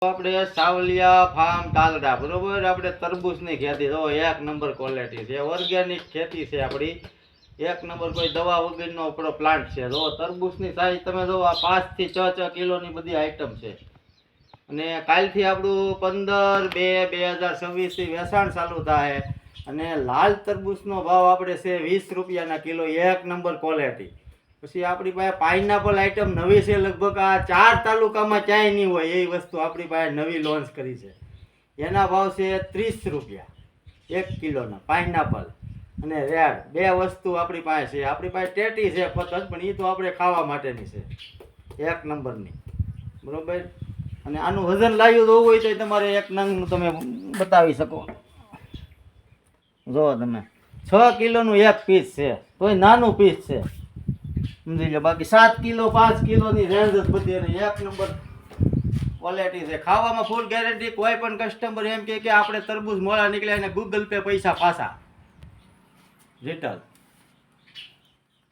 આપણે સાવલિયા ફાર્મ તાલડા બરોબર આપણે તરબૂચની ખેતી જો એક નંબર ક્વોલિટી છે, ઓર્ગેનિક ખેતી છે આપણી એક નંબર, કોઈ દવા વગરનો આપણો પ્લાન્ટ છે. જો તરબૂચની સાઈઝ તમે જો આ 5 થી 6 કિલોની બધી આઈટમ છે. અને કાલથી આપણું 15/2/2026 થી વેચાણ ચાલુ થાય. અને લાલ તરબૂચનો ભાવ આપણે છે 20 રૂપિયાના કિલો, એક નંબર ક્વોલિટી. પછી આપણી પાસે પાઇનેપલ આઈટમ નવી છે, લગભગ આ 4 તાલુકામાં ક્યાંય નહીં હોય એ વસ્તુ આપણી પાસે નવી લોન્ચ કરી છે. એના ભાવ છે 30 રૂપિયા 1 કિલોના પાઇનેપલ અને રેડ, બે વસ્તુ આપણી પાસે છે. આપણી પાસે ટેટી છે પતંગ, પણ એ તો આપણે ખાવા માટેની છે, એક નંબરની બરોબર. અને આનું વજન લાવ્યું હોવું હોય તો તમારે એક નંગનું તમે બતાવી શકો. જો તમે 6 કિલોનું એક પીસ છે, તોય નાનું પીસ છે સમજી લો. બાકી 7 કિલો 5 કિલોની રેન્જ જ બધી, અને એક નંબર ક્વોલિટી છે. ખાવામાં ફૂલ ગેરંટી. કોઈ પણ કસ્ટમર એમ કે આપણે તરબૂચ મોડા નીકળ્યા અને ગૂગલ પે પૈસા પાછા રિટર્ન.